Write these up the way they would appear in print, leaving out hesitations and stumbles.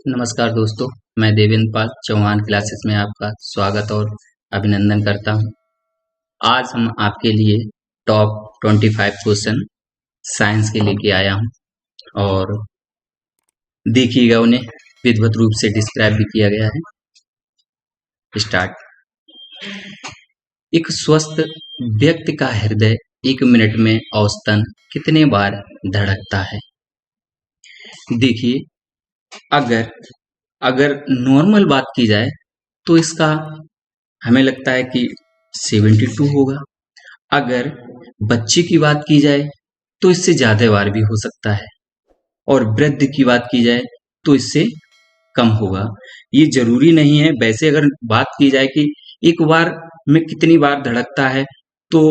नमस्कार दोस्तों, मैं देवेंद्र पाल चौहान क्लासेस में आपका स्वागत और अभिनंदन करता हूं। आज हम आपके लिए टॉप 25 क्वेश्चन साइंस के लेके आया हूं और देखिएगा उन्हें विधिवत रूप से डिस्क्राइब भी किया गया है। स्टार्ट। एक स्वस्थ व्यक्ति का हृदय 1 मिनट में औसतन कितने बार धड़कता है? देखिए, अगर अगर नॉर्मल बात की जाए तो इसका हमें लगता है कि 72 होगा। अगर बच्चे की बात की जाए तो इससे ज्यादा बार भी हो सकता है और वृद्ध की बात की जाए तो इससे कम होगा। ये जरूरी नहीं है। वैसे अगर बात की जाए कि एक बार में कितनी बार धड़कता है तो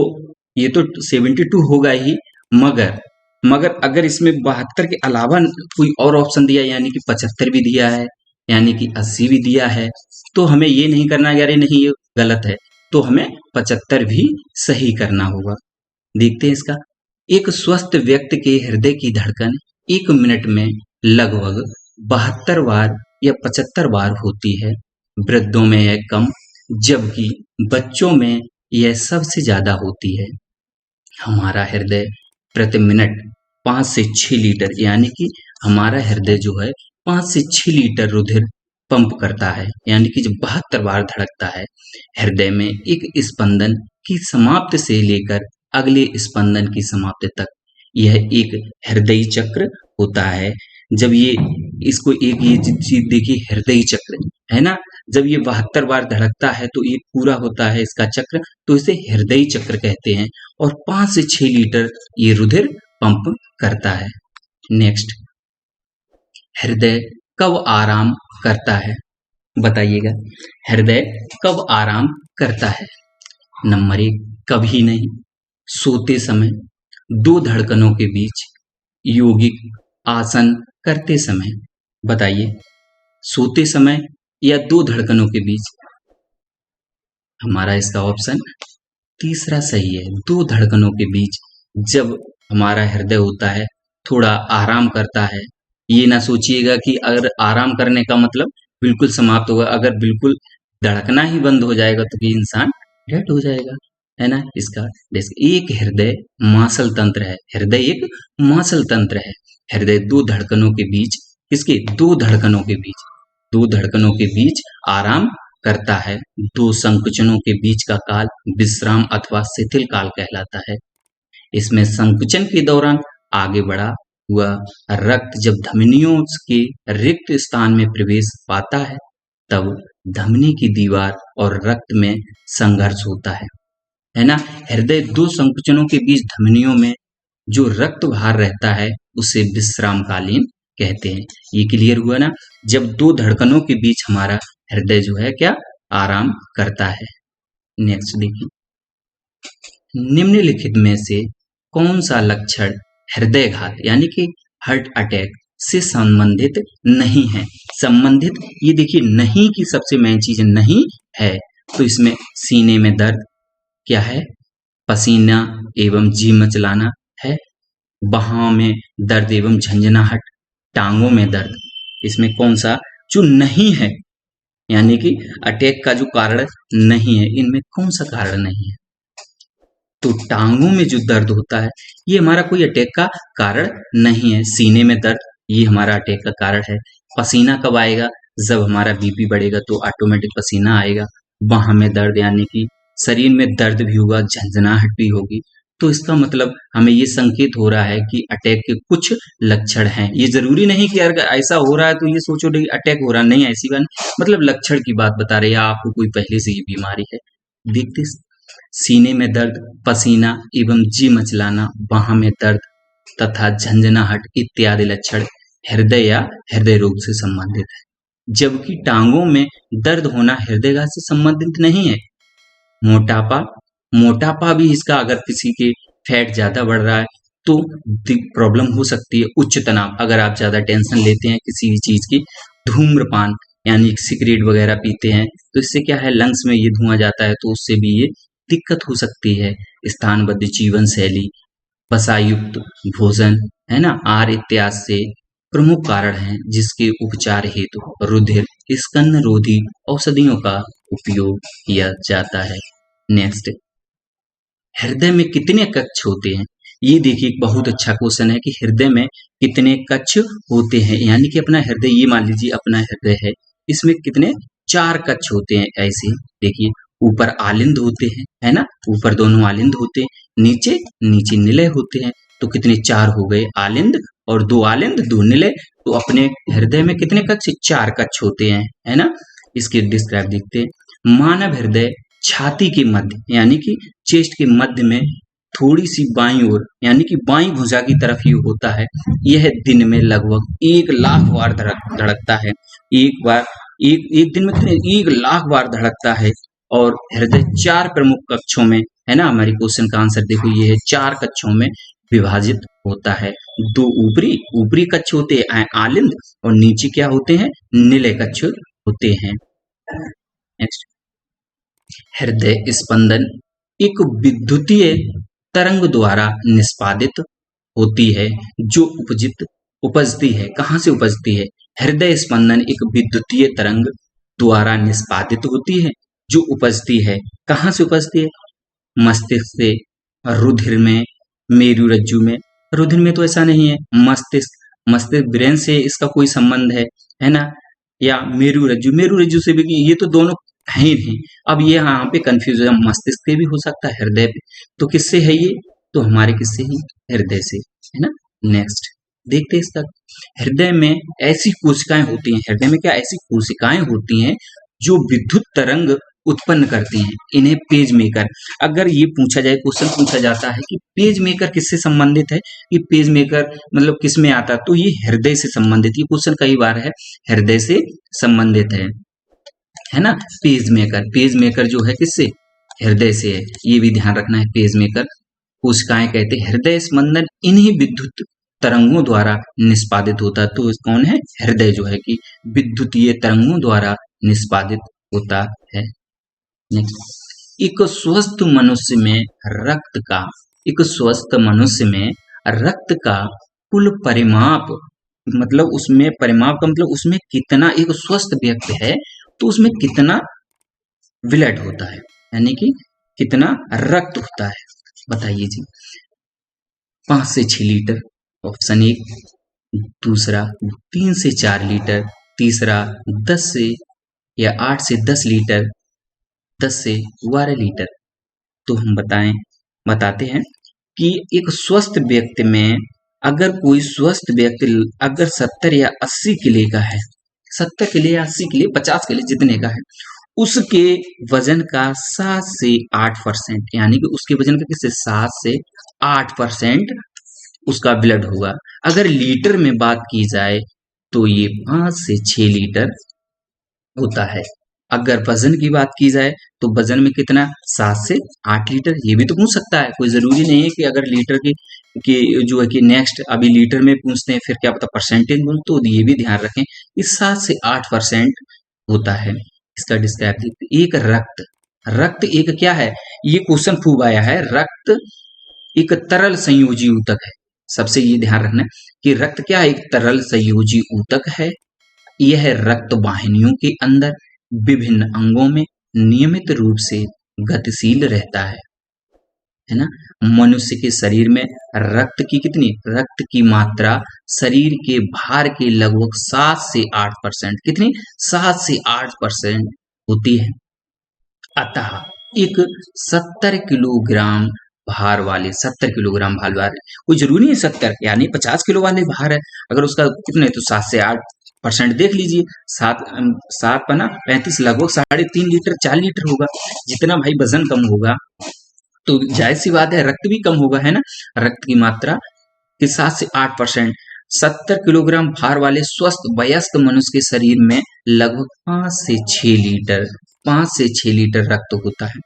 ये तो 72 होगा ही, मगर मगर अगर इसमें 72 के अलावा कोई और ऑप्शन दिया यानी कि 75 भी दिया है, यानी कि 80 भी दिया है, तो हमें ये नहीं करना कि अरे नहीं ये गलत है, तो हमें 75 भी सही करना होगा। देखते हैं इसका। एक स्वस्थ व्यक्ति के हृदय की धड़कन 1 मिनट में लगभग 72 बार या 75 बार होती है। वृद्धों में यह कम, जबकि बच्चों में यह सबसे ज्यादा होती है। हमारा हृदय प्रति मिनट 5 से 6 लीटर यानी कि हमारा हृदय जो है 5 से 6 लीटर रुधिर पंप करता है, यानी कि जब 72 बार धड़कता है। हृदय में एक स्पंदन की समाप्ति से लेकर अगले स्पंदन की समाप्ति तक यह एक हृदय चक्र होता है। जब ये इसको एक ये चीज देखिए, हृदय चक्र है ना, जब ये 72 बार धड़कता है तो ये पूरा होता है इसका चक्र, तो इसे हृदय चक्र कहते हैं और 5 से 6 लीटर ये रुधिर पंप करता है। नेक्स्ट, हृदय कब आराम करता है? बताइएगा, हृदय कब आराम करता है? नंबर 1, कभी नहीं, सोते समय, 2 धड़कनों के बीच, योगिक आसन करते समय। बताइए, सोते समय या 2 धड़कनों के बीच? हमारा इसका ऑप्शन तीसरा सही है, 2 धड़कनों के बीच जब हमारा हृदय होता है थोड़ा आराम करता है। ये ना सोचिएगा कि अगर आराम करने का मतलब बिल्कुल समाप्त होगा। अगर बिल्कुल धड़कना ही बंद हो जाएगा तो कि इंसान डेड हो जाएगा, है ना। इसका एक हृदय मासल तंत्र है, हृदय एक मासल तंत्र है। हृदय 2 धड़कनों के बीच, इसके 2 धड़कनों के बीच, 2 धड़कनों के बीच आराम करता है। 2 संकुचनों के बीच का काल विश्राम अथवा शिथिल काल कहलाता है। इसमें संकुचन के दौरान आगे बढ़ा हुआ रक्त जब धमनियों के रिक्त स्थान में प्रवेश पाता है तब धमनी की दीवार और रक्त में संघर्ष होता है ना। हृदय 2 संकुचनों के बीच धमनियों में जो रक्त बाहर रहता है उसे विश्रामकालीन कहते हैं। ये क्लियर हुआ ना। जब 2 धड़कनों के बीच हमारा हृदय जो है क्या आराम करता है। नेक्स्ट देखिए, निम्नलिखित में से कौन सा लक्षण हृदयघात यानी कि हार्ट अटैक से संबंधित नहीं है? संबंधित, ये देखिए नहीं की सबसे मेन चीज नहीं है, तो इसमें सीने में दर्द क्या है? पसीना एवं जी मचलाना है। बाहों में दर्द एवं झंझनाहट, टांगों में दर्द। इसमें कौन सा जो नहीं है, यानी कि अटैक का जो कारण नहीं है, इनमें कौन सा कारण नहीं है? तो टांगों में जो दर्द होता है ये हमारा कोई अटैक का कारण नहीं है। सीने में दर्द ये हमारा अटैक का कारण है। पसीना कब आएगा? जब हमारा बीपी बढ़ेगा तो ऑटोमेटिक पसीना आएगा। बाह में दर्द यानी कि शरीर में दर्द भी होगा, झंझनाहट भी होगी। तो इसका मतलब हमें ये संकेत हो रहा है कि अटैक के कुछ लक्षण हैं। ये जरूरी नहीं कि अगर ऐसा हो रहा है तो ये सोचो कि अटैक हो रहा नहीं, ऐसी बात, मतलब लक्षण की बात बता रही है, आपको कोई पहले से ये बीमारी है। देखते, सीने में दर्द, पसीना एवं जी मचलाना, बाह में दर्द तथा झंझनाहट इत्यादि लक्षण हृदय या हृदय रोग से संबंधित है, जबकि टांगों में दर्द होना हृदयघात से संबंधित नहीं है। मोटापा भी इसका, अगर किसी के फैट ज्यादा बढ़ रहा है तो प्रॉब्लम हो सकती है। उच्च तनाव, अगर आप ज्यादा टेंशन लेते हैं किसी भी चीज की, धूम्रपान यानी सिगरेट वगैरह पीते हैं तो इससे क्या है, लंग्स में ये धुआं जाता है तो उससे भी ये दिक्कत हो सकती है। स्थानबद्ध जीवन शैली, वसायुक्त भोजन, है ना, आहार इत्यादि से प्रमुख कारण हैं जिसके उपचार हेतु रुधिर स्कंद रोधी औषधियों का उपयोग किया जाता है। नेक्स्ट, हृदय में कितने कक्ष होते हैं? ये देखिए एक बहुत अच्छा क्वेश्चन है कि हृदय में कितने कक्ष होते हैं। यानी कि अपना हृदय, ये मान लीजिए अपना हृदय है, इसमें कितने 4 कक्ष होते हैं। ऐसे देखिए, ऊपर आलिंद होते हैं, है ना, ऊपर दोनों आलिंद होते हैं, नीचे नीचे निलय होते हैं। तो कितने 4 हो गए, आलिंद और 2 आलिंद 2 निलय। तो अपने हृदय में कितने कक्ष, 4 कक्ष होते हैं, है ना। इसके डिस्क्राइब देखते हैं। मानव हृदय छाती के मध्य यानी कि चेस्ट के मध्य में थोड़ी सी बाईं ओर यानी कि बाईं भुजा की तरफ ही होता है। यह दिन में लगभग 1,00,000 बार धड़कता है। एक दिन में कितने 1,00,000 बार धड़कता है। और हृदय 4 प्रमुख कक्षों में, है ना, हमारे क्वेश्चन का आंसर देखो ये है, 4 कक्षों में विभाजित होता है। 2 ऊपरी कक्ष होते हैं आलिंद, और नीचे क्या होते हैं, निलय कक्ष होते हैं। नेक्स्ट, हृदय स्पंदन एक विद्युतीय तरंग द्वारा निष्पादित होती है जो उपजती है। कहाँ से उपजती है? हृदय स्पंदन एक विद्युतीय तरंग द्वारा निष्पादित होती है जो उपजती है। कहाँ से उपजती है? मस्तिष्क से, रुधिर में, मेरुरज्जु में। रुधिर में तो ऐसा नहीं है, मस्तिष्क ब्रेन से इसका कोई संबंध है ना, या मेरुरज्जु से भी, ये तो दोनों है ही नहीं। अब ये यहाँ पे कंफ्यूज है, मस्तिष्क से भी हो सकता है, हृदय पे, तो किससे है ये? तो हमारे किससे ही? हृदय से, है ना। नेक्स्ट देखते हैं इसका, हृदय में ऐसी कोशिकाएं होती हैं, हृदय में क्या ऐसी कोशिकाएं होती हैं जो विद्युत तरंग उत्पन्न करती हैं, इन्हें पेज मेकर। अगर ये पूछा जाए, क्वेश्चन पूछा जाता है कि पेज मेकर किससे संबंधित है, कि पेज मेकर मतलब किस में आता है, तो ये हृदय से संबंधित, ये क्वेश्चन कई बार है, हृदय से संबंधित है ना। पेज मेकर जो है किससे? हृदय से है, ये भी ध्यान रखना है। पेज मेकर कोशिकाएं कहते हैं। हृदय स्पंदन इन्हीं विद्युत तरंगों द्वारा निष्पादित होता है। तो कौन है? हृदय जो है कि विद्युतीय तरंगों द्वारा निष्पादित होता है। नेक्स्ट, एक स्वस्थ मनुष्य में रक्त का कुल परिमाप, मतलब उसमें परिमाप का मतलब उसमें कितना, एक स्वस्थ व्यक्ति है तो उसमें कितना ब्लड होता है, यानी कि कितना रक्त होता है, बताइए जी। 5 से 6 लीटर ऑप्शन 1, दूसरा 3 से 4 लीटर, तीसरा 10 से या 8 से 10 लीटर, 10 से 12 लीटर। तो हम बताते हैं कि एक स्वस्थ व्यक्ति में, अगर कोई स्वस्थ व्यक्ति अगर 70 या 80 किलो का है, 70 किलो या 80 किलो, 50 किलो जितने का है, उसके वजन का 7 से 8%, यानी कि उसके वजन का किससे? 7 से 8% उसका ब्लड होगा। अगर लीटर में बात की जाए तो ये 5 से 6 लीटर होता है। अगर वजन की बात की जाए तो वजन में कितना? 7 से 8 लीटर। ये भी तो पूछ सकता है, कोई जरूरी नहीं है कि अगर लीटर की जो है कि नेक्स्ट अभी लीटर में पूछते हैं, फिर क्या पता परसेंटेज में, तो ये भी ध्यान रखें कि 7 से 8% होता है। इसका डिस्क्राइब देखते। एक रक्त एक क्या है? ये क्वेश्चन खूब आया है। रक्त एक तरल संयोजी ऊतक है। सबसे ये ध्यान रखना कि रक्त क्या है? एक तरल संयोजी ऊतक है। यह रक्त वाहिनियों के अंदर विभिन्न अंगों में नियमित रूप से गतिशील रहता है ना। मनुष्य के शरीर में रक्त की मात्रा शरीर के भार के लगभग 7 से 8%, कितनी? 7 से 8% होती है। अतः एक 70 किलोग्राम भार वाले, कोई जरूरी है 70 यानी 50 किलो वाले भार है, अगर उसका कितने, तो 7 से 8% देख लीजिए, 7 पना 35, लगभग 3.5 लीटर 4 लीटर होगा। जितना भाई वजन कम होगा तो जाहिर सी बात है रक्त भी कम होगा, है ना। रक्त की मात्रा के 7 से 8%, 70 किलोग्राम भार वाले स्वस्थ वयस्क मनुष्य के शरीर में लगभग 5 से 6 लीटर रक्त होता है,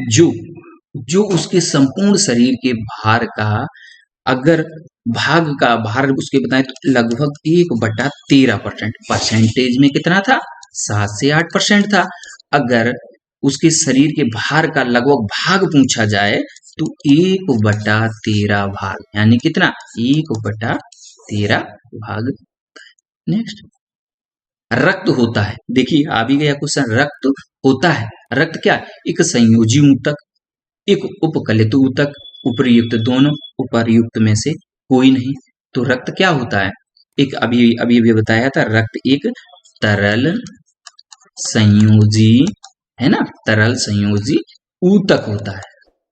जो उसके संपूर्ण शरीर के भार का, अगर भाग का भार उसके बताएं तो लगभग 1/13%, परसेंटेज में कितना था? 7 से 8% था। अगर उसके शरीर के भार का लगभग भाग पूछा जाए तो 1/13 भाग, यानी कितना? 1/13 13 भाग। नेक्स्ट, रक्त होता है। देखिए आ भी गया क्वेश्चन, रक्त होता है। रक्त क्या, एक संयोजी ऊतक, एक उपकलित ऊतक, उपर्युक्त दोनों, उपर्युक्त में से कोई नहीं। तो रक्त क्या होता है, एक अभी अभी अभी बताया था, रक्त एक तरल संयोजी, है ना, तरल संयोजी ऊतक होता है।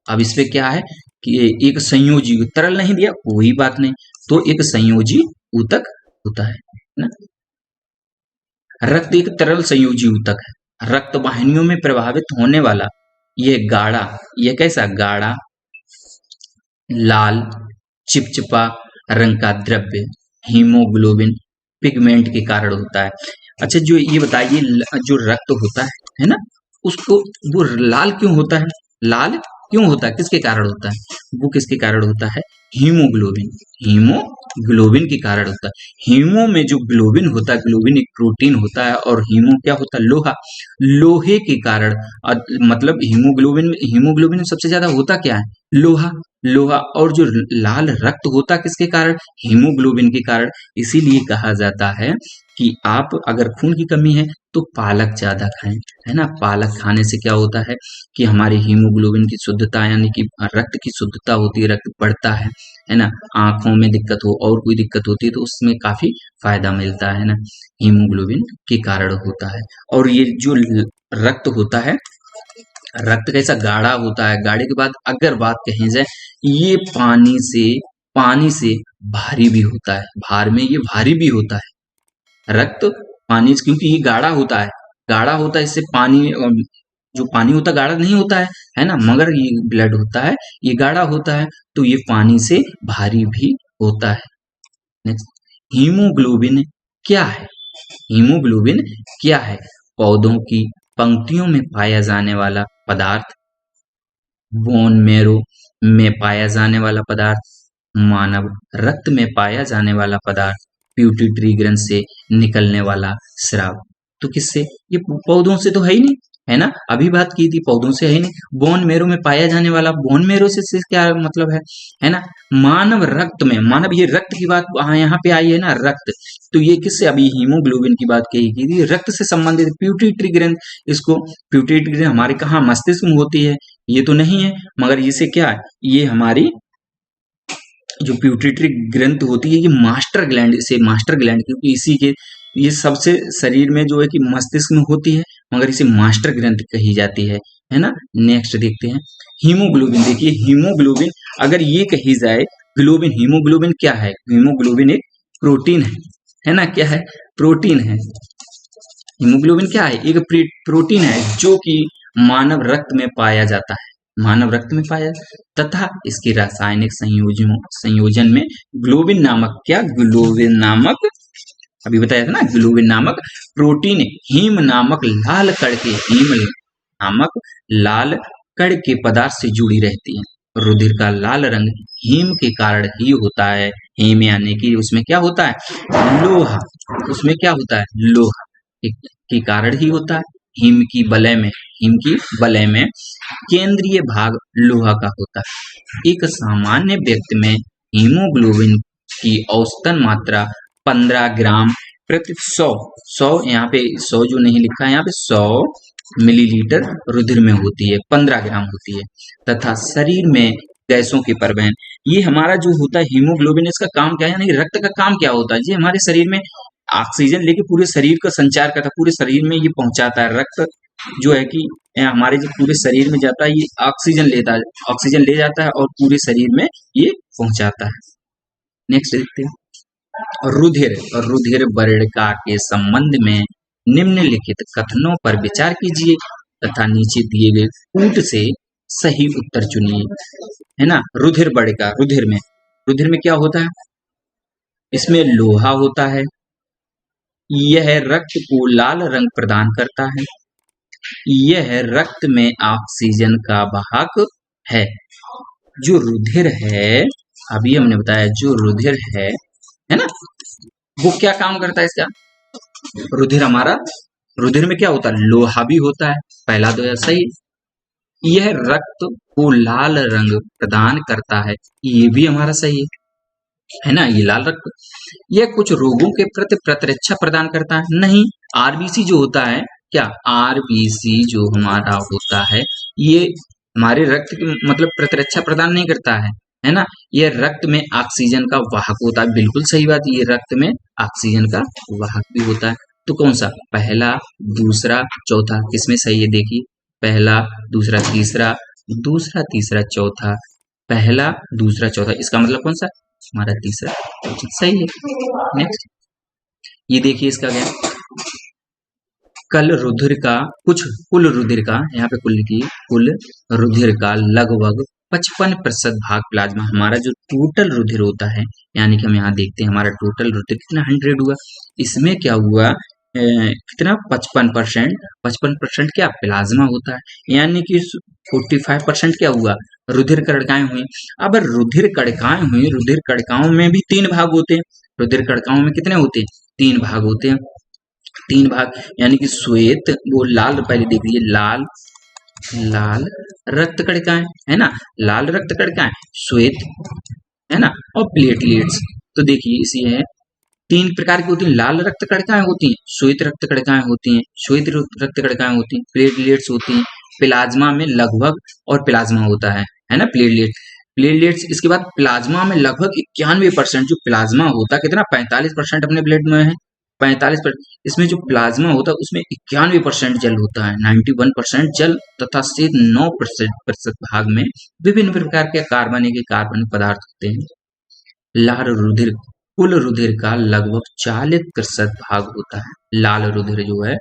अब इस पे क्या है कि एक संयोजी, तरल नहीं दिया कोई बात नहीं, तो एक संयोजी ऊतक होता है ना। रक्त एक तरल संयोजी ऊतक है। रक्त वाहिनियों में प्रभावित होने वाला यह गाढ़ा, यह कैसा गाढ़ा लाल चिपचिपा रंग का द्रव्य हीमोग्लोबिन पिगमेंट के कारण होता है। अच्छा, जो ये बताइए, जो रक्त होता है ना, उसको वो लाल क्यों होता है, लाल क्यों होता है, किसके कारण होता है, वो किसके कारण होता है, हीमोग्लोबिन, हीमोग्लोबिन के कारण होता है। हीमो में जो ग्लोबिन होता है, ग्लोबिन एक प्रोटीन होता है, और हीमो क्या होता है, लोहा, लोहे के कारण, मतलब हीमोग्लोबिन में सबसे ज्यादा होता क्या है, लोहा, लोहा। और जो लाल रक्त होता किसके कारण, हीमोग्लोबिन के कारण। इसीलिए कहा जाता है कि आप अगर खून की कमी है तो पालक ज्यादा खाएं, है ना। पालक खाने से क्या होता है कि हमारी हीमोग्लोबिन की शुद्धता, यानी कि रक्त की शुद्धता होती है, रक्त बढ़ता है ना। आंखों में दिक्कत हो और कोई दिक्कत होती है तो उसमें काफी फायदा मिलता है ना, हीमोग्लोबिन के कारण होता है। और ये जो रक्त होता है, रक्त कैसा गाढ़ा होता है। गाढ़े के बाद अगर बात कही जाए, ये पानी से भारी भी होता है, भार में ये भारी भी होता है रक्त, पानी, क्योंकि ये गाढ़ा होता है, गाढ़ा होता है, इससे पानी, जो पानी होता है गाढ़ा नहीं होता है ना, मगर ये ब्लड होता है, ये गाढ़ा होता है, तो ये पानी से भारी भी होता है। नेक्स्ट, हीमोग्लोबिन क्या है, हीमोग्लोबिन क्या है, पौधों की पंक्तियों में पाया जाने वाला पदार्थ, बोन मेरो में पाया जाने वाला पदार्थ, मानव रक्त में पाया जाने वाला पदार्थ, प्यूटिटरी ग्रंथ से निकलने वाला स्राव। तो किससे, ये पौधों से तो है ही नहीं, है ना, अभी बात की थी पौधों से है ही नहीं। बोन मेरो में पाया जाने वाला, बोन मेरो से क्या मतलब है ना। मानव रक्त में, मानव, ये रक्त की बात यहाँ पे आई है ना, रक्त, तो ये किससे, अभी हीमोग्लोबिन की बात कही थी, रक्त से संबंधित प्यूटिटरी ग्रंथ, इसको प्यूटिटरी ग्रंथ हमारे कहाँ, मस्तिष्क में होती है, ये तो नहीं है, मगर इसे क्या है, ये हमारी जो प्यूटिटरी ग्रंथ होती है, ये मास्टर ग्लैंड, इसे मास्टर ग्लैंड, क्योंकि इसी के, ये सबसे शरीर में जो है कि मस्तिष्क में होती है, मगर इसे मास्टर ग्रंथ कही जाती है ना। नेक्स्ट देखते हैं, हीमोग्लोबिन। देखिए हीमोग्लोबिन, अगर ये कही जाए ग्लोबिन, हीमोग्लोबिन क्या है, हीमोग्लोबिन एक प्रोटीन है ना, क्या है, प्रोटीन है। हीमोग्लोबिन क्या है, एक प्रोटीन है जो कि मानव रक्त में पाया जाता है, मानव रक्त में पाया, तथा इसके रासायनिक संयोजन में ग्लोबिन नामक, क्या, ग्लोबिन नामक, अभी बताया था ना, ग्लोबिन नामक प्रोटीन हीम नामक लाल कण के, हीम नामक लाल कण के पदार्थ से जुड़ी रहती है। रुधिर का लाल रंग हीम के कारण ही होता है। हीम यानी कि उसमें क्या होता है, लोहा, उसमें क्या होता है, लोहा के कारण ही होता है। हीम की बलय में केंद्रीय भाग लोहा का होता है। एक सामान्य व्यक्ति में हीमोग्लोबिन की औसतन मात्रा 15 ग्राम प्रति 100, यहाँ पे 100 जो नहीं लिखा है, यहाँ पे 100 मिलीलीटर रुधिर में होती है, 15 ग्राम होती है। तथा शरीर में गैसों के परिवहन, ये हमारा जो होता है हीमोग्लोबिन, इसका काम क्या है, यानी रक्त का काम क्या होता है, ये हमारे शरीर में ऑक्सीजन लेके पूरे शरीर का संचार करता है, पूरे शरीर में ये पहुंचाता है। रक्त जो है कि हमारे जो पूरे शरीर में जाता है, ये ऑक्सीजन लेता है, ऑक्सीजन ले जाता है और पूरे शरीर में ये पहुंचाता है। नेक्स्ट देखते हैं, रुधिर वर्णिका के संबंध में निम्नलिखित कथनों पर विचार कीजिए तथा नीचे दिए गए कूट से सही उत्तर चुनिए, है ना। रुधिर वर्णिका, रुधिर में क्या होता है, इसमें लोहा होता है, यह रक्त को लाल रंग प्रदान करता है, यह रक्त में ऑक्सीजन का वाहक है। जो रुधिर है, अभी हमने बताया, जो रुधिर है ना, वो क्या काम करता है इसका, रुधिर में क्या होता है, लोहा भी होता है, पहला तो सही। यह रक्त को लाल रंग प्रदान करता है, ये भी हमारा सही है। है ना, ये लाल रक्त। यह कुछ रोगों के प्रति प्रतिरक्षा प्रदान करता है, नहीं। आरबीसी जो होता है, क्या आरबीसी जो हमारा होता है, ये हमारे रक्त की मतलब प्रतिरक्षा प्रदान नहीं करता है ना। ये रक्त में ऑक्सीजन का वाहक होता है, बिल्कुल सही बात, ये रक्त में ऑक्सीजन का वाहक भी होता है। तो कौन सा, पहला, दूसरा, चौथा, किसमें सही है देखिए, पहला, दूसरा, तीसरा, दूसरा, तीसरा, चौथा, पहला, दूसरा, चौथा, इसका मतलब कौन सा, हमारा तीसरा, सही है। नेक्स्ट, ये देखिए इसका क्या, कल रुधिर का कुछ कुल रुधिर का, यहाँ पे कुल लिखिए, कुल रुधिर का लगभग 55% भाग प्लाज्मा, हमारा जो टोटल रुधिर होता है, यानी कि हम यहाँ देखते हैं हमारा टोटल रुधिर कितना 100 हुआ, इसमें क्या हुआ, कितना 55%, 55% क्या प्लाज्मा होता है, यानी कि 45% क्या हुआ, रुधिर कणिकाएं हुई। अब रुधिर कणिकाएं हुई, रुधिर कणिकाओं में भी 3 भाग होते हैं, रुधिर कणिकाओं में कितने होते हैं, 3 भाग होते हैं, 3 भाग, यानी कि श्वेत, वो लाल, पहले देख लीजिए, लाल, लाल रक्त कणिकाएं, है ना, लाल रक्त कणिकाएं, श्वेत, है ना, और प्लेटलेट्स। तो देखिए इसी है, 3 प्रकार की होती हैं, लाल रक्त कणिकाएं होती हैं, श्वेत रक्त कणिकाएं होती हैं, श्वेत रक्त कणिकाएं होती हैं, प्लेटलेट्स होती हैं, प्लाज्मा में लगभग, और प्लाज्मा होता है ना, प्लेटलेट्स। इसके बाद प्लाज्मा में लगभग 91% जो प्लाज्मा होता है, कितना 45% अपने ब्लड में है, 45%, इसमें जो प्लाज्मा होता है उसमें 91% जल होता है, 91% जल, तथा से 9% भाग में विभिन्न प्रकार के कार्बनिक पदार्थ होते हैं। लाल रुधिर कुल रुधिर का लगभग 40% भाग होता है, लाल रुधिर जो है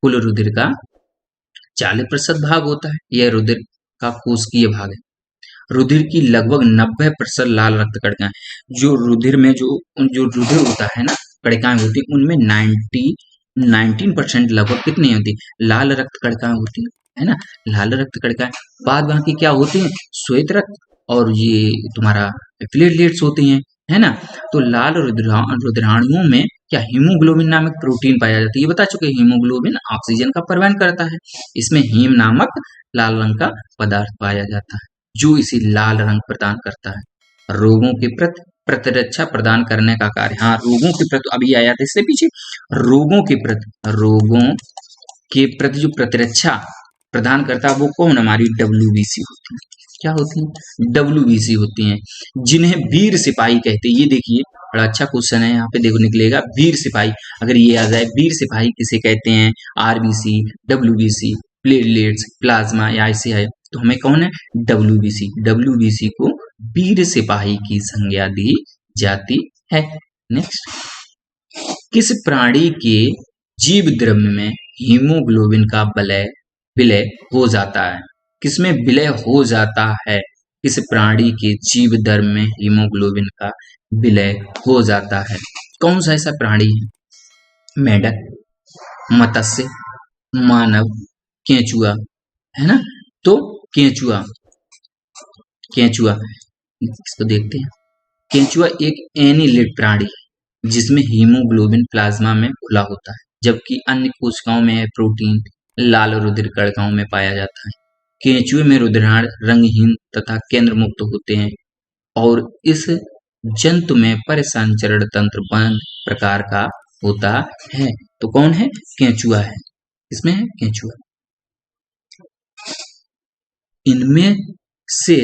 कुल रुधिर का 40% भाग होता है, यह रुधिर का कोशिकीय भाग है। रुधिर की लगभग 90% लाल रक्त कणिकाएं, जो रुधिर में जो रुधिर होता है ना, कणिकाएं होती है, उनमें 19% लगभग कितनी होती, लाल रक्त कणिकाएं होती है ना, लाल रक्त कणिकाएं। बाद बाकी क्या होती है, श्वेत रक्त, और ये तुम्हारा प्लेटलेट्स होती हैं, है ना। तो लाल रुधिराणुओं में क्या हीमोग्लोबिन नामक प्रोटीन पाया जाता है, ये बता चुके, हीमोग्लोबिन ऑक्सीजन का परिवहन करता है, इसमें हीम नामक लाल रंग का पदार्थ पाया जाता है, जो इसे लाल रंग प्रदान करता है। रोगों के प्रति प्रतिरक्षा प्रदान करने का कार्य, हाँ, रोगों के प्रति, अभी आया था इससे पीछे, रोगों के प्रति जो प्रतिरक्षा प्रदान करता है वो कौन, हमारी डब्ल्यूबीसी होती है, क्या होती है, डब्ल्यूबीसी होती हैं, जिन्हें वीर सिपाही कहते हैं। ये देखिए बड़ा अच्छा क्वेश्चन है, यहाँ पे देखो निकलेगा वीर सिपाही, अगर ये आ जाए, वीर सिपाही किसे कहते हैं, आरबीसी, डब्ल्यूबीसी, प्लेटलेट्स, प्लाज्मा, या ऐसे है, तो हमें कौन है, डब्ल्यूबीसी, डब्ल्यूबीसी को वीर सिपाही की संज्ञा दी जाती है। नेक्स्ट, किस प्राणी के जीव द्रव्य में हीमोग्लोबिन का विलय हो जाता है, किसमें विलय हो जाता है, किस प्राणी के जीव द्रव्य में हीमोग्लोबिन का विलय हो जाता है, कौन सा ऐसा प्राणी है, मेढक, मत्स्य, मानव, केंचुआ, है ना। तो केंचुआ, केंचुआ इसको देखते हैं, केंचुआ एक एनीलिड प्राणी है जिसमें हीमोग्लोबिन प्लाज्मा में घुला होता है, जबकि अन्य कोशिकाओं में प्रोटीन लाल रुधिर कणिकाओं में पाया जाता है। केंचुए में रुधिराण रंगहीन तथा केंद्र मुक्त होते हैं, और इस जंतु में परिसंचरण तंत्र बंद प्रकार का होता है। तो कौन है, केंचुआ है, इसमें है केंचुआ। इनमें से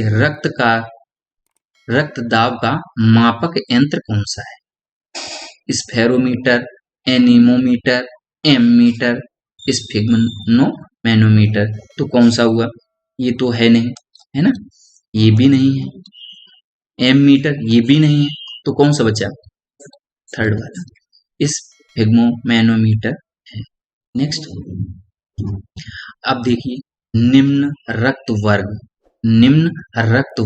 रक्त दाब का मापक यंत्र कौन सा है, स्फेरोमीटर, एनीमोमीटर, एमीटर, स्फिग्मोमैनोमीटर। तो कौन सा हुआ, ये तो है नहीं, है ना, ये भी नहीं है, एमीटर ये भी नहीं है, तो कौन सा बचा, थर्ड वाला, स्फिग्मोमैनोमीटर है। नेक्स्ट, अब देखिए, निम्न रक्त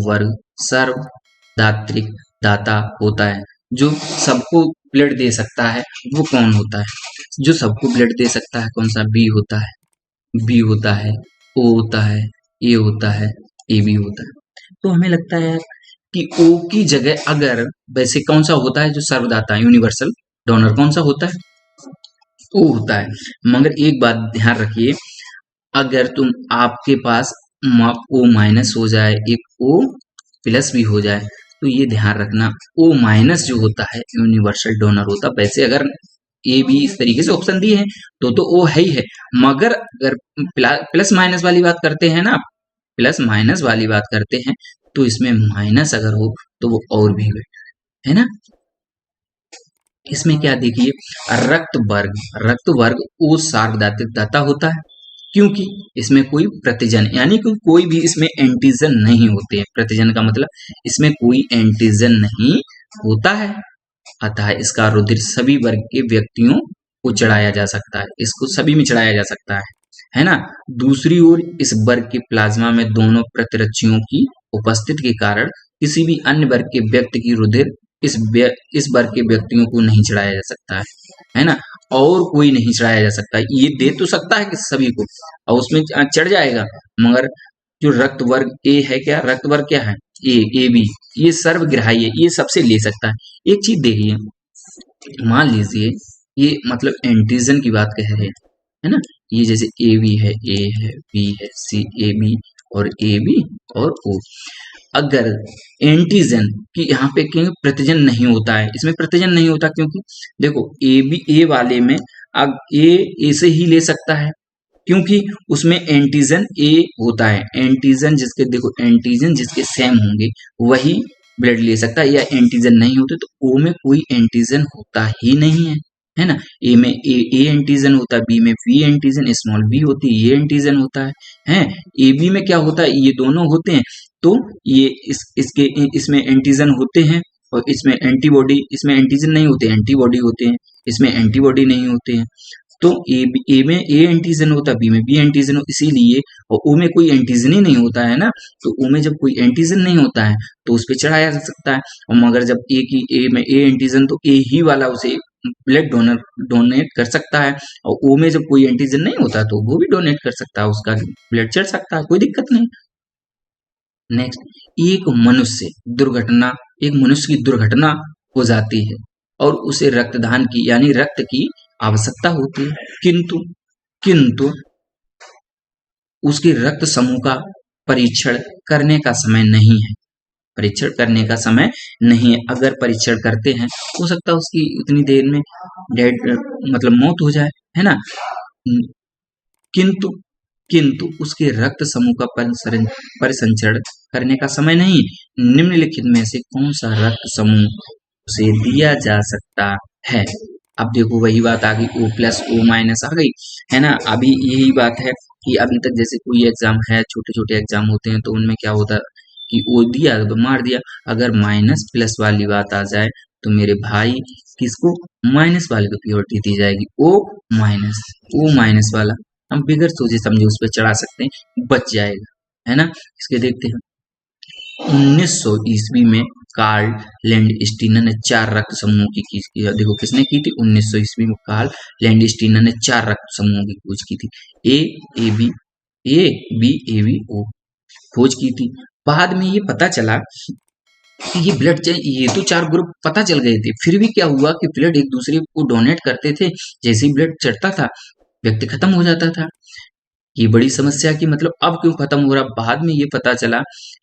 वर्ग सर्वदात्रिक दाता होता है, जो सबको ब्लड दे सकता है, वो कौन होता है, जो सबको ब्लड दे सकता है, कौन सा, बी होता है, बी होता है, ओ होता है, ए होता है, ए बी होता है। तो हमें लगता है कि ओ की जगह अगर वैसे कौन सा होता है जो सर्वदाता यूनिवर्सल डोनर, कौन सा होता है, ओ होता है। मगर एक बात ध्यान रखिए, अगर तुम आपके पास ओ माइनस हो जाए, एक ओ प्लस भी हो जाए, तो ये ध्यान रखना ओ माइनस जो होता है यूनिवर्सल डोनर होता है। वैसे अगर ए बी इस तरीके से ऑप्शन दिए हैं तो ओ है ही है, मगर अगर प्लस माइनस वाली बात करते हैं ना, प्लस माइनस वाली बात करते हैं तो इसमें माइनस अगर हो तो वो और भी है ना। इसमें क्या देखिए, रक्त वर्ग ओ सार्वधातुक दाता होता है, क्योंकि इसमें कोई प्रतिजन यानी कि कोई भी इसमें एंटीजन नहीं होते हैं। प्रतिजन का मतलब इसमें कोई एंटीजन नहीं होता है, अतः इसका रुधिर सभी वर्ग के व्यक्तियों को चढ़ाया जा सकता है, इसको सभी में चढ़ाया जा सकता है ना। दूसरी ओर इस वर्ग के प्लाज्मा में दोनों प्रतिरक्षियों की उपस्थिति के कारण किसी भी अन्य वर्ग के व्यक्ति की रुधिर इस वर्ग के व्यक्तियों को नहीं चढ़ाया जा सकता है ना। और कोई नहीं चढ़ाया जा सकता, ये दे तो सकता है कि सभी को और उसमें चढ़ जाएगा, मगर जो रक्त वर्ग ए है, क्या रक्त वर्ग क्या है, ए बी, ये सर्वग्राही है, ये सबसे ले सकता है। एक चीज देखिए, मान लीजिए ये मतलब एंटीजन की बात कह रहे हैं, है ना। ये जैसे ए बी है, ए है, बी है, सी, ए बी और ए बी और ओ। अगर एंटीजन की यहाँ पे क्योंकि प्रतिजन नहीं होता है, इसमें प्रतिजन नहीं होता क्योंकि देखो ए बी ए वाले में अब ए से ही ले सकता है, क्योंकि उसमें एंटीजन ए होता है। एंटीजन जिसके देखो एंटीजन जिसके सेम होंगे वही ब्लड ले सकता है, या एंटीजन नहीं होते तो ओ में कोई एंटीजन होता ही नहीं है ना। ए में ए एंटीजन होता है, बी में बी एंटीजन, स्मॉल बी होती है, ये एंटीजन होता है। ए बी में क्या होता है, ये दोनों होते हैं, तो ये इसमें एंटीजन होते हैं और इसमें एंटीबॉडी, इसमें एंटीजन नहीं होते, एंटीबॉडी होते हैं, इसमें एंटीबॉडी नहीं होते हैं। तो ए में ए एंटीजन होता है, बी में बी एंटीजन हो, इसीलिए और ओ में कोई एंटीजन ही नहीं होता है ना। तो ओ में जब कोई एंटीजन नहीं होता है तो उस पर चढ़ाया जा सकता है, और मगर जब ए में ए एंटीजन तो ए ही वाला उसे ब्लड डोनेट कर सकता है, और ओ में जब कोई एंटीजन नहीं होता तो वो भी डोनेट कर सकता है, उसका ब्लड चढ़ सकता है, कोई दिक्कत नहीं। नेक्स्ट, एक मनुष्य की दुर्घटना हो जाती है और उसे रक्तदान की यानी रक्त की आवश्यकता होती है, किंतु उसके रक्त समूह का परीक्षण करने का समय नहीं है, परीक्षण करने का समय नहीं है। अगर परीक्षण करते हैं हो सकता है उसकी इतनी देर में डेड मतलब मौत हो जाए, है ना। किंतु उसके रक्त समूह का परिसंचरण करने का समय नहीं। निम्नलिखित में से कौन सा रक्त समूह उसे दिया जा सकता है। अब देखो वही बात आ गई, O प्लस O माइनस आ गई, है ना। अभी यही बात है कि अभी तक जैसे कोई एग्जाम है, छोटे छोटे एग्जाम होते हैं तो उनमें क्या होता है कि O दिया तो मार दिया। अगर माइनस प्लस वाली बात आ जाए तो मेरे भाई किसको माइनस वाले को प्योरिटी दी जाएगी, O माइनस वाला हम बिगड़ सोचे समझे उस पर चढ़ा सकते हैं, बच जाएगा, है ना। इसके देखते हैं 1900 ईस्वी में कार्ल लैंडस्टीनर ने 4 रक्त समूहों की देखो किसने की थी, 1900 ईस्वी में कार्ल लैंडस्टीनर ने 4 रक्त समूहों की खोज की थी, ए बी ओ खोज की थी। बाद में ये पता चला कि ये ब्लड ये तो 4 ग्रुप पता चल गए थे, फिर भी क्या हुआ कि ब्लड एक दूसरे को डोनेट करते थे, जैसे ही ब्लड चढ़ता था व्यक्ति खत्म हो जाता था। ये बड़ी समस्या की मतलब अब क्यों खत्म हो रहा, बाद में ये पता चला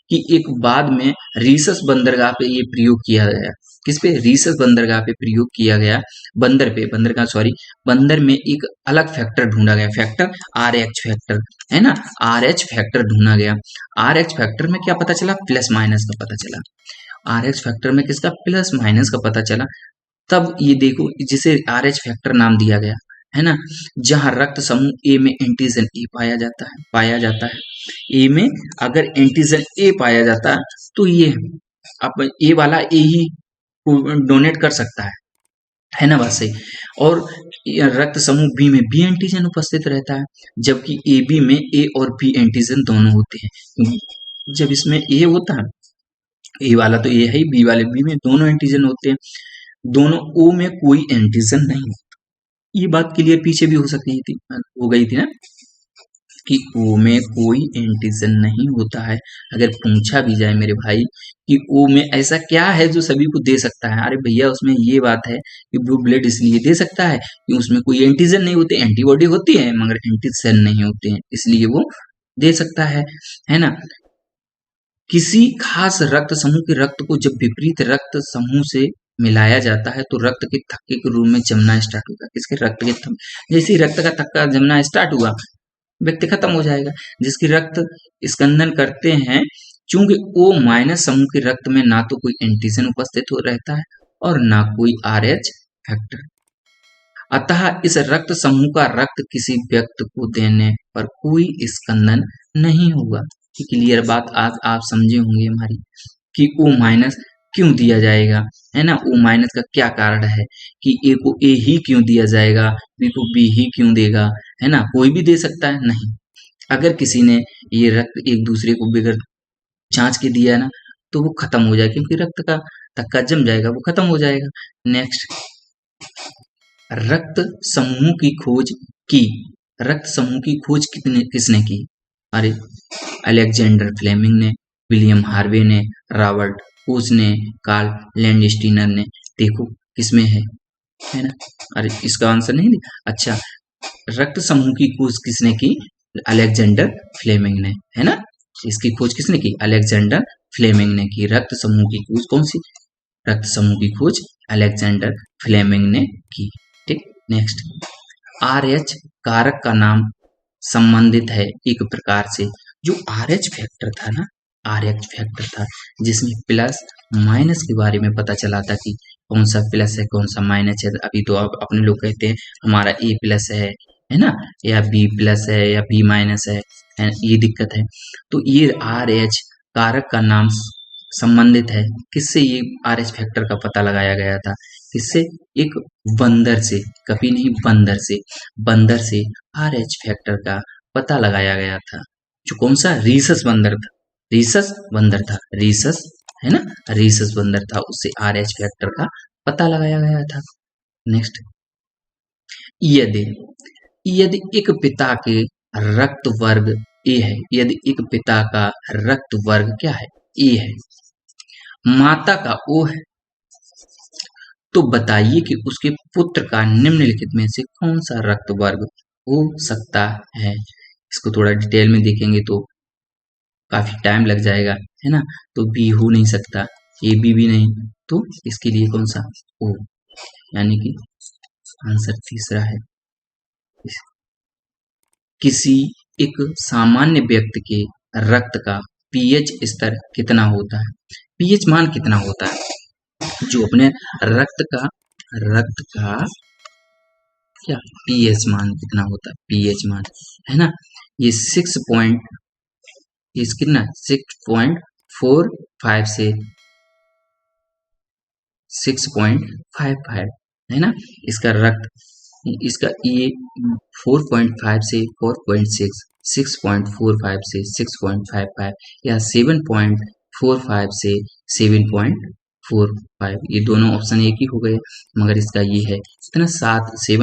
कि एक बाद में रीसस बंदरगाह पे ये प्रयोग किया गया। किस पे, रीसस बंदरगाह पे प्रयोग किया गया, बंदर में एक अलग फैक्टर ढूंढा गया, फैक्टर RH फैक्टर, है ना। RH फैक्टर ढूंढा गया। RH फैक्टर में क्या पता चला, प्लस माइनस का पता चला। RH फैक्टर में किसका, प्लस माइनस का पता चला। तब ये देखो जिसे RH फैक्टर नाम दिया गया, है ना। जहां रक्त समूह ए में एंटीजन ए पाया जाता है, ए में अगर एंटीजन ए पाया जाता है तो ये अब ए वाला ए ही डोनेट कर सकता है ना, बात सही। और रक्त समूह बी में बी एंटीजन उपस्थित रहता है, जबकि ए बी में ए और बी एंटीजन दोनों होते हैं। जब इसमें ए होता है, ए वाला तो ए है, बी वाले बी में दोनों एंटीजन होते हैं, दोनों ओ में कोई एंटीजन नहीं। ये बात क्लियर पीछे भी हो गई थी ना कि ओ में कोई एंटीजन नहीं होता है। अगर पूछा भी जाए मेरे भाई कि ओ में ऐसा क्या है जो सभी को दे सकता है, अरे भैया उसमें ये बात है कि ब्लू ब्लड इसलिए दे सकता है कि उसमें कोई एंटीजन नहीं होते, एंटीबॉडी होती है मगर एंटीजन नहीं होते हैं, इसलिए वो दे सकता है ना। किसी खास रक्त समूह के रक्त को जब विपरीत रक्त समूह से मिलाया जाता है तो रक्त के थक्के के रूप में जमना स्टार्ट होगा। किसके रक्त के जैसे ही रक्त का थक्का जमना स्टार्ट हुआ, व्यक्ति खत्म हो जाएगा। जिसकी रक्त स्कंदन करते हैं, चूंकि ओ माइनस समूह के रक्त में ना तो कोई एंटीजन उपस्थित हो रहता है और ना कोई RH फैक्टर, अतः इस रक्त समूह का रक्त किसी व्यक्ति को देने पर कोई स्कंदन नहीं होगा। क्लियर बात आज आप समझे होंगे हमारी कि O माइनस क्यों दिया जाएगा, है ना। O माइनस का क्या कारण है कि A को A ही क्यों दिया जाएगा, B को B ही क्यों देगा, है ना। कोई भी दे सकता है, नहीं। अगर किसी ने ये रक्त एक दूसरे को बगैर जांच के दिया है ना, तो वो खत्म हो जाएगा, क्योंकि रक्त का थक्का जम जाएगा, वो खत्म हो जाएगा। नेक्स्ट, रक्त समूह की खोज की। रक्त समूह की खोज किसने की? अरे अलेक्जेंडर फ्लेमिंग ने, विलियम हार्वे ने, रॉबर्ट कोच ने, कार्ल लैंडस्टीनर ने। देखो किसमें है ना। अरे इसका आंसर नहीं दिया। अच्छा, रक्त समूह की खोज किसने की? अलेक्जेंडर फ्लेमिंग ने, है ना। इसकी खोज किसने की? अलेक्जेंडर फ्लेमिंग ने की। रक्त समूह की खोज कौन सी? रक्त समूह की खोज अलेक्जेंडर फ्लेमिंग ने की। ठीक, नेक्स्ट, RH कारक का नाम संबंधित है एक प्रकार से। जो RH फैक्टर था ना, RH फैक्टर था जिसमें प्लस माइनस के बारे में पता चला था कि कौन सा प्लस है कौन सा माइनस है। अभी तो आप अपने लोग कहते हैं हमारा A प्लस है ना, या B प्लस है या B माइनस है, ये दिक्कत है। तो ये RH कारक का नाम संबंधित है किससे? ये RH फैक्टर का पता लगाया गया था किससे? एक बंदर से, कभी नहीं बंदर से। बंदर से RH फैक्टर का पता लगाया गया था। जो कौन सा? रीसस बंदर था, रीसस बंदर था, रीसस, है ना, रीसस बंदर था, उससे RH फैक्टर का पता लगाया गया था। नेक्स्ट, यदि यदि एक पिता के रक्त वर्ग A है, यदि एक पिता का रक्त वर्ग क्या है? A है, माता का O है, तो बताइए कि उसके पुत्र का निम्नलिखित में से कौन सा रक्त वर्ग हो सकता है। इसको थोड़ा डिटेल में देखेंगे तो काफी टाइम लग जाएगा, है ना। तो B हो नहीं सकता, AB भी नहीं, तो इसके लिए कौन सा? O, यानी कि आंसर तीसरा है। किसी एक सामान्य व्यक्ति के रक्त का pH स्तर कितना होता है? pH मान कितना होता है? जो अपने रक्त का क्या pH मान कितना होता है? pH मान, है ना, ये 6.45 से 6.55, है ना। इसका रक्त, इसका ये 4.5 से 4.6, 6.45 से 6.55 या 7.45 से 7.45, ये दोनों ऑप्शन एक ही हो गए, मगर इसका ये है कितना? 7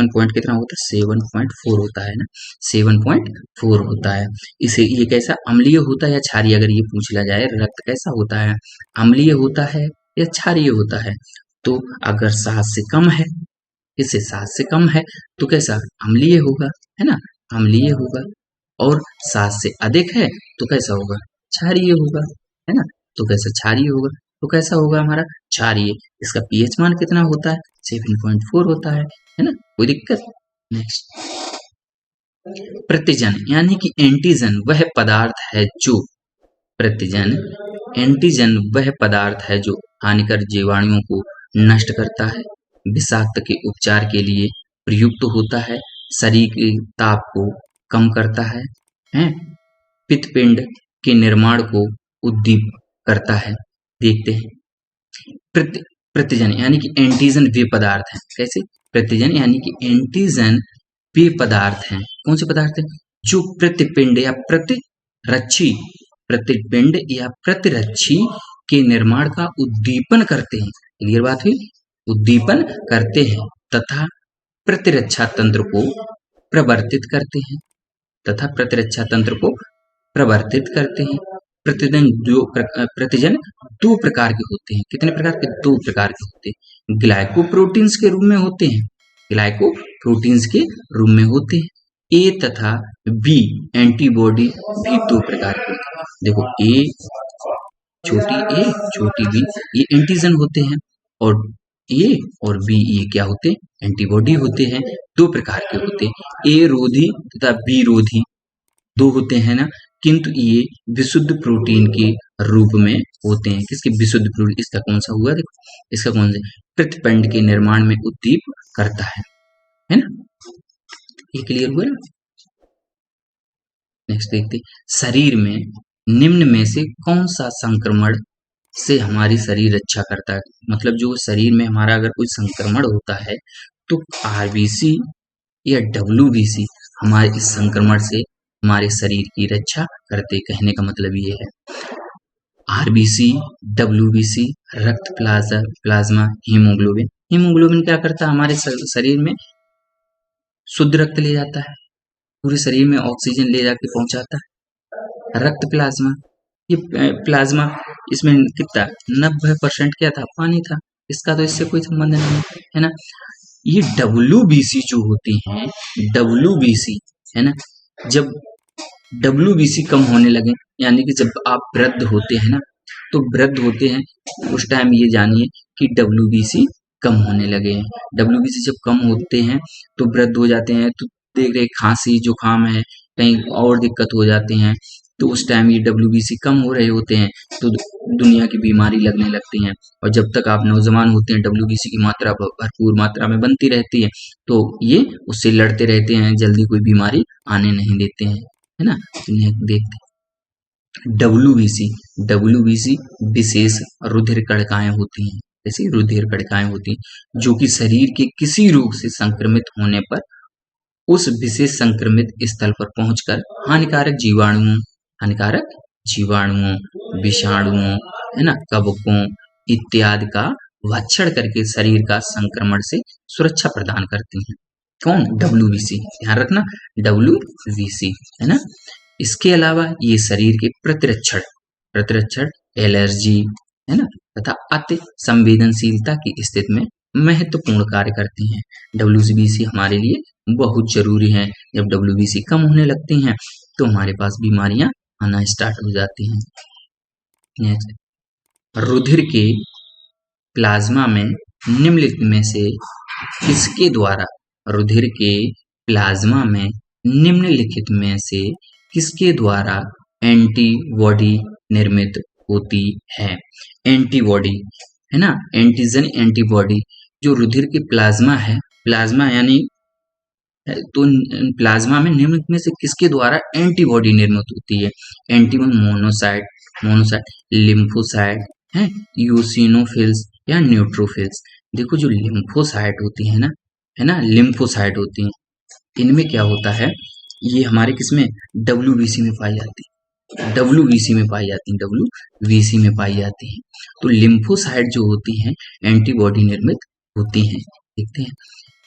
पॉइंट कितना होता है? 7.4 होता है ना, 7.4 होता है। इसे ये कैसा अम्लीय होता है या क्षारीय? अगर ये पूछ लिया जाए रक्त कैसा होता है, अम्लीय होता है या क्षारीय होता है? तो अगर 7 से कम है, इससे 7 से कम है तो कैसा? अम्लीय होगा, है ना, अम्लीय होगा। और 7 से अधिक है तो कैसा होगा? क्षारीय होगा, है ना। तो कैसा? क्षारीय होगा। तो कैसा होगा हमारा? क्षारीय। इसका pH मान कितना होता है? 7.4 होता है ना। कोई दिक्कत? नेक्स्ट, प्रतिजन यानी कि एंटीजन वह पदार्थ है जो, प्रतिजन, एंटीजन वह पदार्थ है जो हानिकारक जीवाणुओं को नष्ट करता है, विषाक्त के उपचार के लिए प्रयुक्त होता है, शरीर के ताप को कम करता है, पित्तपिंड के निर्माण को उद्दीप करता है। देखते हैं, प्रतिजन यानी कि एंटीजन वे पदार्थ हैं। कैसे? प्रतिजन यानी कि एंटीजन वे पदार्थ हैं। कौन से पदार्थ हैं? जो प्रतिपिंड या प्रतिरक्षी, प्रतिपिंड या प्रतिरक्षी के निर्माण का उद्दीपन करते हैं। क्लियर बात हुई? उद्दीपन करते हैं तथा प्रतिरक्षा तंत्र को प्रवर्तित करते हैं, तथा प्रतिरक्षा तंत्र को प्रवर्तित करते हैं। प्रतिजन दो प्रकार के होते हैं। कितने प्रकार के? 2 प्रकार के होते हैं। ग्लाइकोप्रोटीन्स के रूप में होते हैं, ग्लाइकोप्रोटीन्स के रूप में होते हैं। ए तथा बी एंटीबॉडी भी 2 प्रकार के होते हैं। देखो, ए छोटी ए छोटी बी, ये एंटीजन होते हैं, और ए और बी ये क्या होते हैं, एंटीबॉडी होते हैं। दो प्रकार के होते हैं, ए रोधी तथा बी रोधी, दो होते हैं ना, किंतु ये विशुद्ध प्रोटीन के रूप में होते हैं। किसके, विशुद्ध प्रोटीन। इसका कौन सा हुआ, देखो इसका कौन सा, प्रतिपिंड के निर्माण में उद्दीप करता है ना, ये क्लियर हुआ ना। नेक्स्ट देखते, शरीर में निम्न में से कौन सा संक्रमण से हमारी शरीर रक्षा करता है। मतलब जो शरीर में हमारा अगर कोई संक्रमण होता है तो आरबीसी या डब्ल्यूबीसी हमारे इस संक्रमण से हमारे शरीर की रक्षा करते। कहने का मतलब ये है, आरबीसी, डब्ल्यूबीसी, रक्त प्लाज्मा, हीमोग्लोबिन। हीमोग्लोबिन क्या करता है, हमारे शरीर में शुद्ध रक्त ले जाता है, पूरे शरीर में ऑक्सीजन ले जाके पहुंचाता है। रक्त प्लाज्मा, ये प्लाज्मा, इसमें कितना 90% क्या था, पानी था, इसका तो इससे कोई संबंध नहीं है ना। ये डब्ल्यूबीसी जो होती हैं, डब्ल्यूबीसी है ना, जब डब्ल्यूबीसी कम होने लगे, यानी कि जब आप वृद्ध होते हैं ना, तो वृद्ध होते हैं उस टाइम ये जानिए कि डब्ल्यूबीसी कम होने लगे हैं। डब्ल्यूबीसी जब कम होते हैं तो वृद्ध हो जाते हैं, तो देख रहे खांसी जुकाम है, कहीं और दिक्कत हो जाते हैं, तो उस टाइम ये डब्ल्यूबीसी कम हो रहे होते हैं, तो दुनिया की बीमारी लगने लगती हैं। और जब तक आप नौजवान होते हैं डब्ल्यूबीसी की मात्रा भरपूर मात्रा में बनती रहती है, तो ये उससे लड़ते रहते हैं, जल्दी कोई बीमारी आने नहीं देते हैं, है ना। देखते डब्ल्यूबीसी, डब्ल्यूबीसी विशेष रुधिर कणिकाएं होती हैं, जैसे रुधिर कणिकाएं होती हैं जो कि शरीर के किसी रोग से संक्रमित होने पर उस विशेष संक्रमित स्थल पर पहुंचकर हानिकारक जीवाणुओं, विषाणुओं, है ना, कवकों इत्यादि का भक्षण करके शरीर का संक्रमण से सुरक्षा प्रदान करती हैं। कौन, डब्ल्यूबीसी, ध्यान रखना डब्ल्यूबीसी, है ना। इसके अलावा ये शरीर के प्रतिरक्षण, एलर्जी, है ना, तथा अति संवेदनशीलता की स्थिति में महत्वपूर्ण कार्य करती हैं। डब्ल्यूबीसी हमारे लिए बहुत जरूरी है। जब डब्ल्यूबीसी कम होने लगती हैं तो हमारे पास बीमारियां आना स्टार्ट हो जाती हैं। नेक्स्ट, रुधिर के प्लाज्मा में निम्नलिखित में से किसके द्वारा, रुधिर के प्लाज्मा में निम्नलिखित में से किसके द्वारा एंटीबॉडी निर्मित होती है। एंटीबॉडी है ना, एंटीजन एंटीबॉडी जो रुधिर के प्लाज्मा है, प्लाज्मा यानी, तो प्लाज्मा में निम्न में से किसके द्वारा एंटीबॉडी निर्मित होती है। एंटीबॉडी मोनोसाइट, लिम्फोसाइट है, यूसिनोफिल्स या न्यूट्रोफिल्स। देखो जो लिम्फोसाइट होती है ना, लिम्फोसाइट होती हैं, इनमें क्या होता है, ये हमारे किसमें, डब्ल्यूबीसी में पाई जाती है, डब्ल्यूबीसी में पाई जाती है। तो लिम्फोसाइट जो होती हैं एंटीबॉडी निर्मित होती हैं। देखते हैं,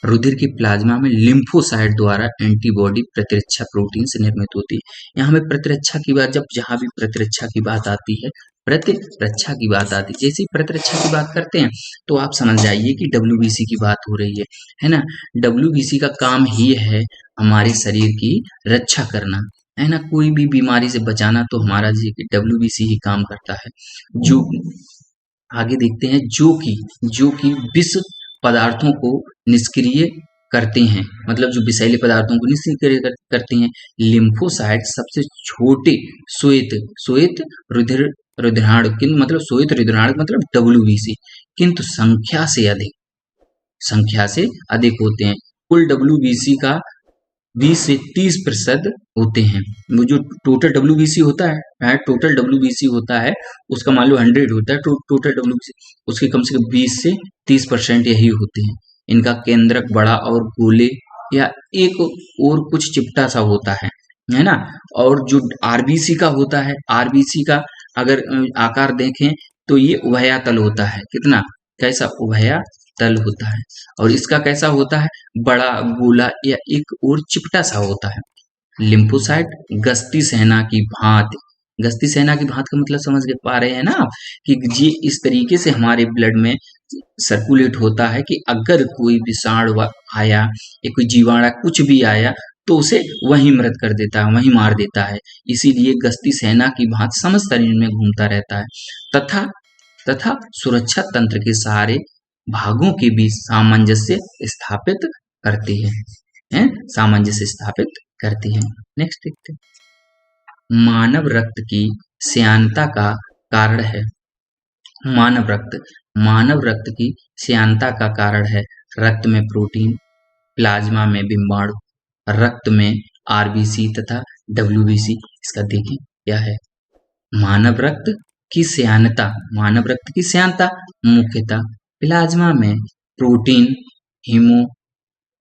रुधिर के प्लाज्मा में लिम्फोसाइट द्वारा एंटीबॉडी प्रतिरक्षा प्रोटीन से निर्मित होती है। यहाँ में प्रतिरक्षा की बात, जब जहां भी प्रतिरक्षा की बात आती है, जैसे ही प्रतिरक्षा की बात करते हैं तो आप समझ जाइए कि डब्ल्यूबीसी की बात हो रही है ना। डब्ल्यूबीसी का काम ही है हमारे शरीर की रक्षा करना, है ना, कोई भी बीमारी से बचाना, तो हमारा डब्ल्यूबीसी ही काम करता है। जो आगे देखते हैं, जो कि विष पदार्थों को निष्क्रिय करते हैं, मतलब जो विषैले पदार्थों को निष्क्रिय करते हैं। लिम्फोसाइट सबसे छोटे श्वेत रुधिराणु, मतलब श्वेत रुधिराणु मतलब डब्ल्यूबीसी, किंतु संख्या से अधिक होते हैं। कुल डब्ल्यूबीसी का 20 से 30% होते हैं। वो जो टोटल डब्ल्यूबीसी होता है, उसका मान लो 100 होता है टोटल डब्ल्यूबीसी, उसके कम से कम 20 से 30% यही होते हैं। इनका केंद्रक बड़ा और गोले या एक और कुछ चिपटा सा होता है ना। और जो आरबीसी का होता है, आरबीसी का अगर आकार देखें तो ये उभयतल होता है। कितना, कैसा, उभयतल होता है। और इसका कैसा होता है, बड़ा गोला या एक और चिपटा सा होता है। लिम्फोसाइट गश्ती सेना की भांति का मतलब समझ पा रहे हैं ना आप, कि ये इस तरीके से हमारे ब्लड में सर्कुलेट होता है कि अगर कोई विषाणु आया या कोई जीवाणु कुछ भी आया तो उसे वहीं मृत कर देता है, वहीं मार देता है। इसीलिए गश्ती सेना की भांति समस्त शरीर में घूमता रहता है तथा तथा सुरक्षा तंत्र के सारे भागों के बीच सामंजस्य स्थापित करती है, सामंजस्य स्थापित करती है। नेक्स्ट देखते हैं। मानव रक्त की श्यानता का कारण है। मानव रक्त की श्यानता का कारण है रक्त में प्रोटीन, प्लाज्मा में बिंबाणु, रक्त में आरबीसी तथा डब्ल्यूबीसी। इसका देखें क्या है। मानव रक्त की श्यानता मुख्यतः प्लाज्मा में प्रोटीन,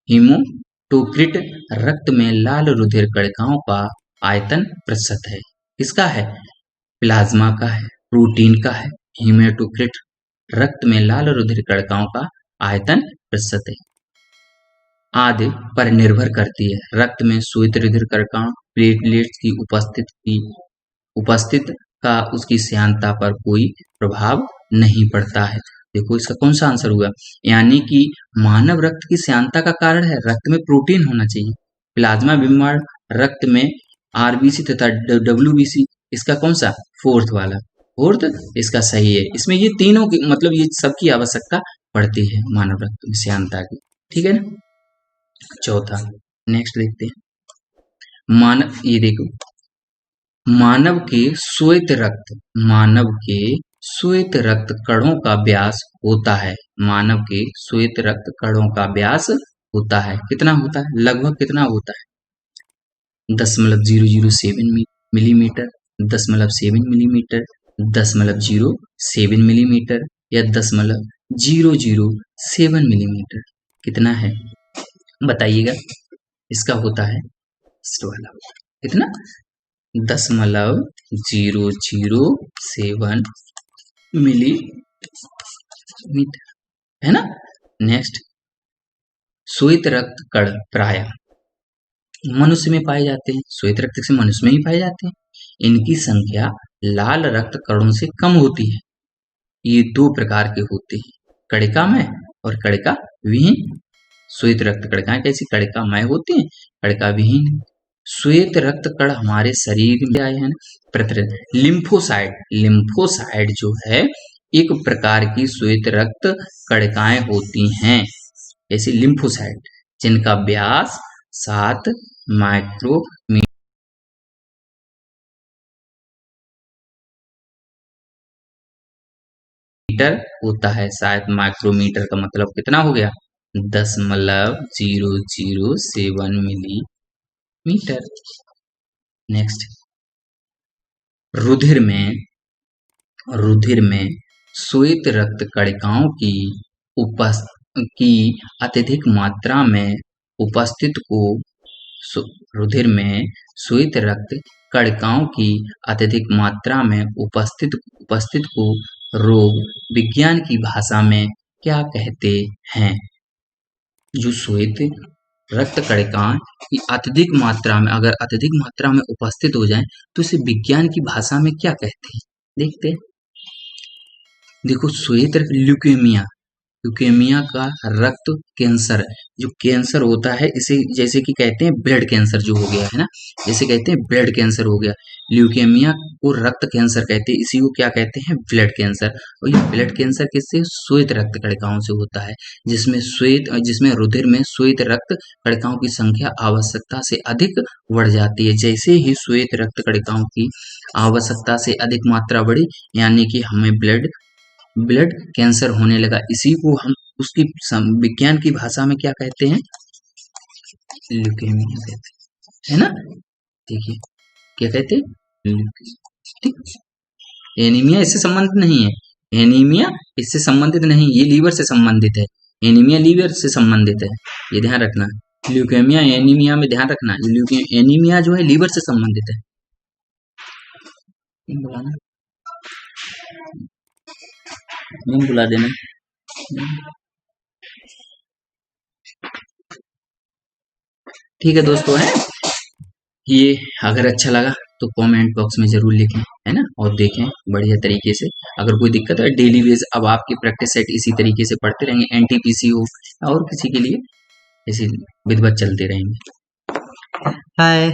हीमोटोक्रिट, रक्त में लाल रुधिर कणिकाओं का आयतन प्रतिशत है। किसका है? प्लाज्मा का है, प्रोटीन का है, हीमोटोक्रिट, रक्त में लाल रुधिर कणिकाओं का आयतन प्रतिशत है आदि पर निर्भर करती है। रक्त में श्वेत रुधिर कणिकाओं, प्लेटलेट्स की उपस्थित का उसकी श्यानता पर कोई प्रभाव नहीं पड़ता है। देखो इसका कौन सा आंसर हुआ, यानी कि मानव रक्त की श्यानता का कारण है रक्त में प्रोटीन होना चाहिए, प्लाज्मा बिंबाणु, रक्त में आरबीसी तथा डब्ल्यूबीसी। इसका कौन सा? फोर्थ इसका सही है। इसमें ये तीनों की मतलब ये सबकी आवश्यकता पड़ती है मानव रक्त की श्यानता की। ठीक है ना। चौथा नेक्स्ट देखते हैं। ये देखो, मानव के श्वेत रक्त कणों का व्यास होता है। मानव के श्वेत रक्त कणों का व्यास होता है, कितना होता है? लगभग कितना होता है? 0.007 मिलीमीटर, 0.7 मिलीमीटर, 0.07 मिलीमीटर या 0.007 मिलीमीटर। कितना है बताइएगा। इसका होता है कितना? 0.007 मिलीमीटर, है ना। नेक्स्ट, श्वेत रक्त कण प्राय मनुष्य में पाए जाते हैं। श्वेत रक्त से मनुष्य में ही पाए जाते हैं। इनकी संख्या लाल रक्त कणों से कम होती है। ये दो प्रकार के होते हैं, कणिकामय और कणिका विहीन। श्वेत रक्त कणिकाएं कैसी? कणिकामय होती हैं, कणिका विहीन। श्वेत रक्त कण हमारे शरीर में आए हैं। लिम्फोसाइट जो है एक प्रकार की श्वेत रक्त कणिकाएं होती हैं, ऐसी लिम्फोसाइट, जिनका व्यास 7 माइक्रोमीटर होता है। 7 माइक्रोमीटर का मतलब कितना हो गया? 0.007 मिलीमीटर। नेक्स्ट, रुधिर में श्वेत रक्त कणिकाओं की अत्यधिक मात्रा में उपस्थित को रुधिर में श्वेत रक्त कणिकाओं की अत्यधिक मात्रा में उपस्थित को रोग विज्ञान की भाषा में क्या कहते हैं? जो श्वेत रक्त कणिकाएं की अत्यधिक मात्रा में, अगर अत्यधिक मात्रा में उपस्थित हो जाएं तो इसे विज्ञान की भाषा में क्या कहते हैं? देखते हैं। देखो, श्वेत रक्त ल्यूकेमिया का रक्त कैंसर, जो कैंसर होता है इसे जैसे कि कहते हैं ब्लड कैंसर जो हो गया है ना, जैसे कहते हैं ब्लड कैंसर हो गया। ल्यूकेमिया को रक्त कैंसर कहते हैं, इसी को क्या कहते हैं? Blood cancer. और ये ब्लड कैंसर किससे? श्वेत रक्त कणिकाओं से होता है, जिसमें रुधिर में श्वेत रक्त कणिकाओं की संख्या आवश्यकता से अधिक बढ़ जाती है। जैसे ही श्वेत रक्त कणिकाओं की आवश्यकता से अधिक मात्रा बढ़ी, यानी कि हमें ब्लड कैंसर होने लगा। इसी को हम उसकी विज्ञान की भाषा में क्या कहते हैं? ल्यूकेमिया कहते हैं, है ना। देखिए क्या कहते हैं? ठीक, एनीमिया इससे संबंधित नहीं है। एनीमिया इससे संबंधित नहीं, ये लीवर से संबंधित है। एनीमिया लीवर से संबंधित है, ये ध्यान रखना। ल्यूकेमिया एनीमिया में ध्यान रखना, एनीमिया जो है लीवर से संबंधित है। नहीं बुला देना। ठीक है दोस्तों, है ये अगर अच्छा लगा तो कमेंट बॉक्स में जरूर लिखें, है ना, और देखें बढ़िया तरीके से। अगर कोई दिक्कत है डेली बेस, अब आपकी प्रैक्टिस सेट इसी तरीके से पढ़ते रहेंगे, एनटीपीसी हो और किसी के लिए ऐसी विधिवत चलते रहेंगे। हाय।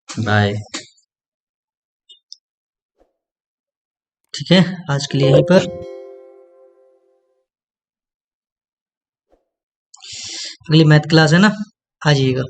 बाय। ठीक है, आज के लिए यहीं पर। अगली मैथ क्लास है ना, आ जाइएगा।